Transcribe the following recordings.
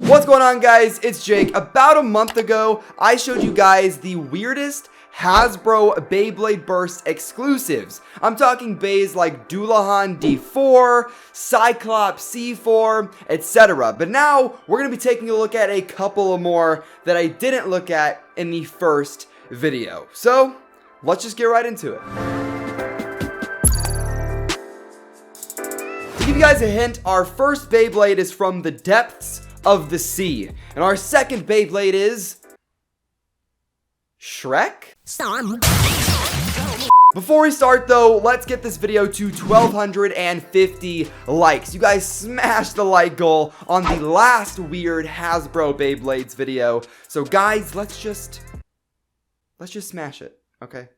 What's going on, guys? It's Jake. About a month ago, I showed you guys the weirdest Hasbro Beyblade Burst exclusives. I'm talking bays like Dullahan D4, Cyclops C4, etc. But now, we're going to be taking a look at a couple of more that I didn't look at in the first video. So, let's just get right into it. To give you guys a hint, our first Beyblade is from the depths of the sea. And our second Beyblade is Shrek? Before we start though, let's get this video to 1,250 likes. You guys smashed the like goal on the last weird Hasbro Beyblades video. So guys, let's just smash it, okay?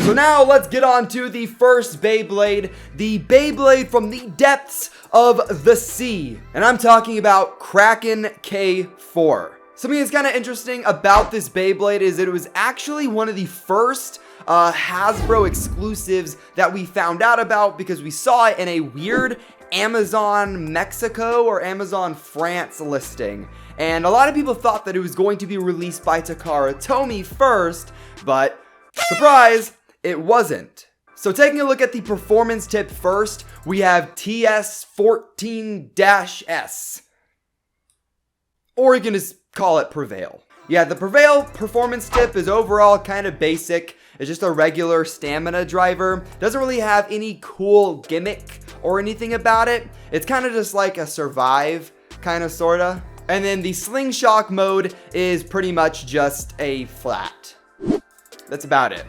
So now let's get on to the first Beyblade, the Beyblade from the depths of the sea. And I'm talking about Kraken K4. Something that's kind of interesting about this Beyblade is that it was actually one of the first Hasbro exclusives that we found out about because we saw it in a weird Amazon Mexico or Amazon France listing. And a lot of people thought that it was going to be released by Takara Tomy first, but surprise! It wasn't. So taking a look at the performance tip first, we have TS14-S. Or you can just call it Prevail. Yeah, the Prevail performance tip is overall kind of basic. It's just a regular stamina driver. Doesn't really have any cool gimmick or anything about it. It's kind of just like a survive, kind of, sorta. And then the slingshot mode is pretty much just a flat. That's about it.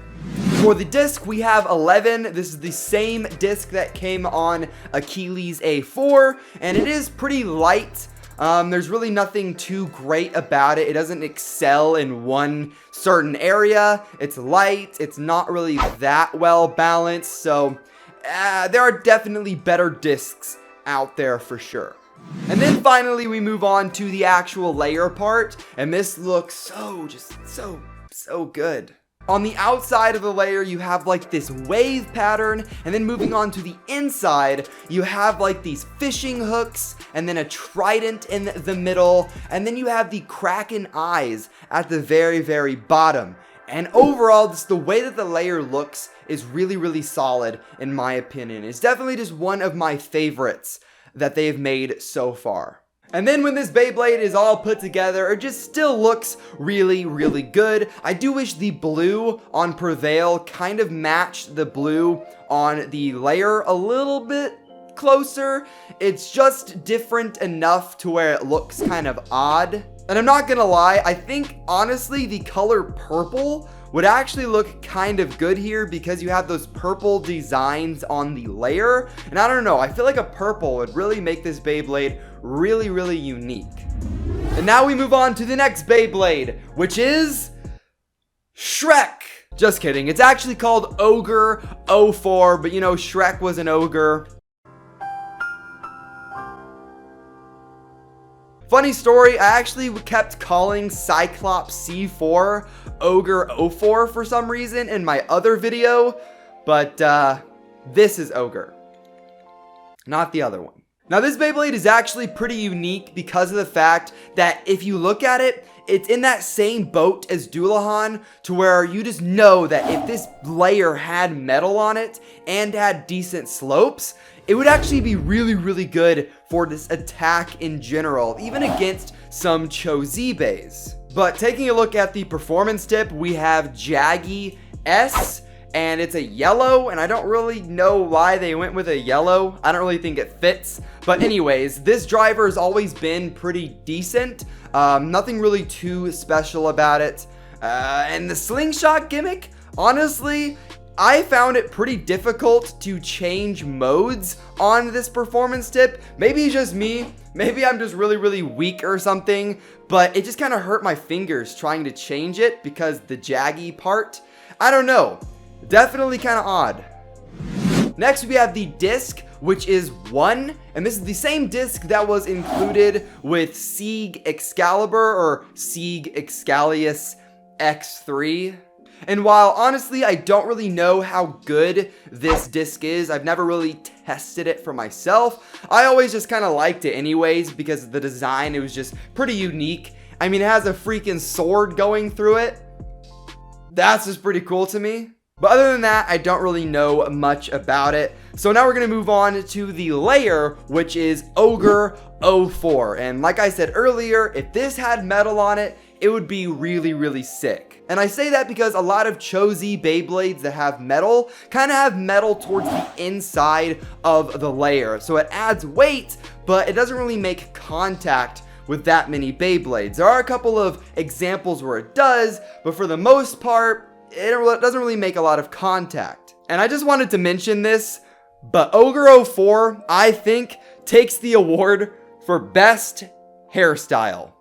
For the disc, we have 11. This is the same disc that came on Achilles A4, and it is pretty light. There's really nothing too great about it. It doesn't excel in one certain area. It's light. It's not really that well balanced, so there are definitely better discs out there for sure. And then finally, we move on to the actual layer part, and this looks so good. On the outside of the layer, you have like this wave pattern, and then moving on to the inside, you have like these fishing hooks, and then a trident in the middle, and then you have the Kraken eyes at the very, very bottom. And overall, just the way that the layer looks is really solid, in my opinion. It's definitely just one of my favorites that they've made so far. And then when this Beyblade is all put together, it just still looks really good. I do wish the blue on Prevail kind of matched the blue on the layer a little bit closer. It's just different enough to where it looks kind of odd. And I'm not gonna lie, I think honestly the color purple would actually look kind of good here because you have those purple designs on the layer. And I don't know, I feel like a purple would really make this Beyblade really unique. And now we move on to the next Beyblade, which is Shrek. Just kidding, it's actually called OGRE O4, but you know, Shrek was an ogre. Funny story, I actually kept calling Cyclops C4 OGRE O4 for some reason in my other video, but this is OGRE, not the other one. Now this Beyblade is actually pretty unique because of the fact that if you look at it, it's in that same boat as Dullahan, to where you just know that if this layer had metal on it and had decent slopes, it would actually be really good for this attack in general, even against some Cho-Z bays. But taking a look at the performance tip, we have Jaggy S, and it's a yellow, and I don't really know why they went with a yellow. I don't really think it fits. But anyways, this driver has always been pretty decent. Nothing really too special about it. And the slingshot gimmick, honestly, I found it pretty difficult to change modes on this performance tip. Maybe it's just me. Maybe I'm just really weak or something. But it just kind of hurt my fingers trying to change it because the jaggy part. I don't know. Definitely kind of odd. Next, we have the disc, which is 1, and this is the same disc that was included with Sieg Excalibur or Sieg Excalius X3. And while honestly I don't really know how good this disc is, I've never really tested it for myself, I always just kind of liked it anyways because of the design. It was just pretty unique. I mean, it has a freaking sword going through it. That's just pretty cool to me. But other than that, I don't really know much about it. So now we're going to move on to the layer, which is OGRE O4. And like I said earlier, if this had metal on it, it would be really sick. And I say that because a lot of Chozy Beyblades that have metal kind of have metal towards the inside of the layer. So it adds weight, but it doesn't really make contact with that many Beyblades. There are a couple of examples where it does, but for the most part, it doesn't really make a lot of contact. And I just wanted to mention this, but OGRE O4, I think, takes the award for best hairstyle.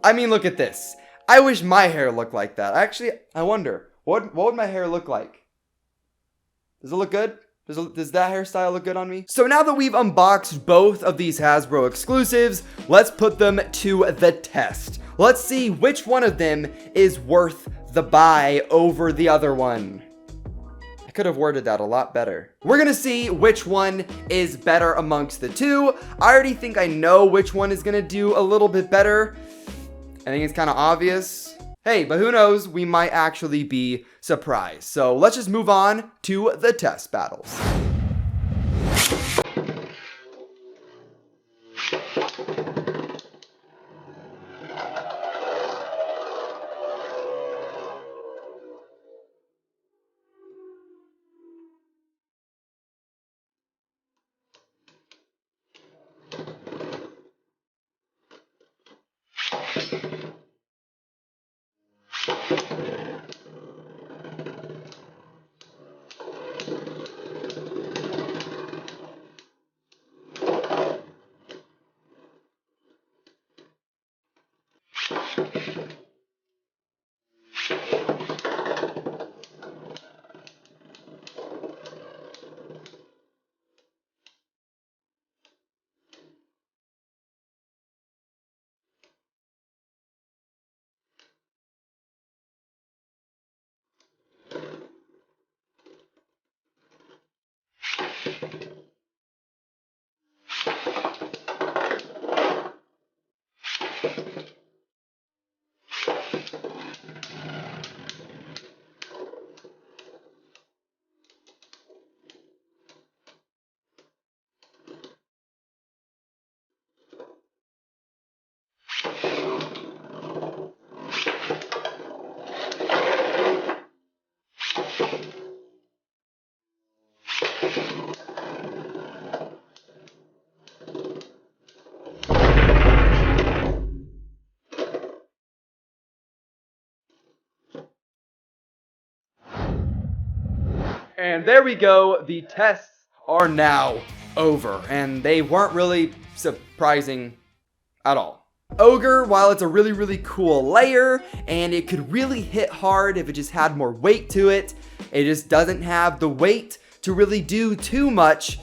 I mean, look at this. I wish my hair looked like that. Actually, I wonder, what would my hair look like? Does it look good? Does that hairstyle look good on me? So now that we've unboxed both of these Hasbro exclusives, let's put them to the test. Let's see which one of them is worth the buy over the other one. I could have worded that a lot better. We're gonna see which one is better amongst the two. I already think I know which one is gonna do a little bit better. I think it's kind of obvious. Hey, but who knows? We might actually be surprised. So let's just move on to the test battles. And there we go. The tests are now over, and they weren't really surprising at all. OGRE, while it's a really cool layer, and it could really hit hard if it just had more weight to it, it just doesn't have the weight to really do too much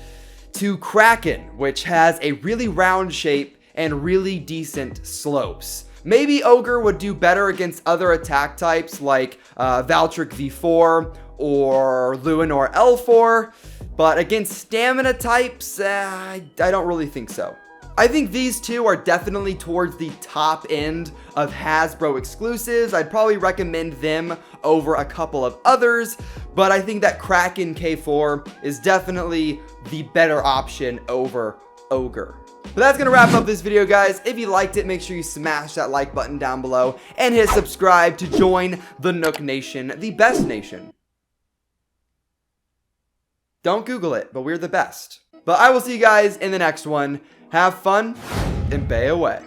to Kraken, which has a really round shape and really decent slopes. Maybe OGRE would do better against other attack types like Valtryek V4 or Luinor L4, but against stamina types, I don't really think so. I think these two are definitely towards the top end of Hasbro exclusives. I'd probably recommend them over a couple of others, but I think that Kraken K4 is definitely the better option over OGRE. But that's gonna wrap up this video, guys. If you liked it, make sure you smash that like button down below and hit subscribe to join the Nuc Nation, the best nation. Don't Google it, but we're the best. But I will see you guys in the next one. Have fun and bay away.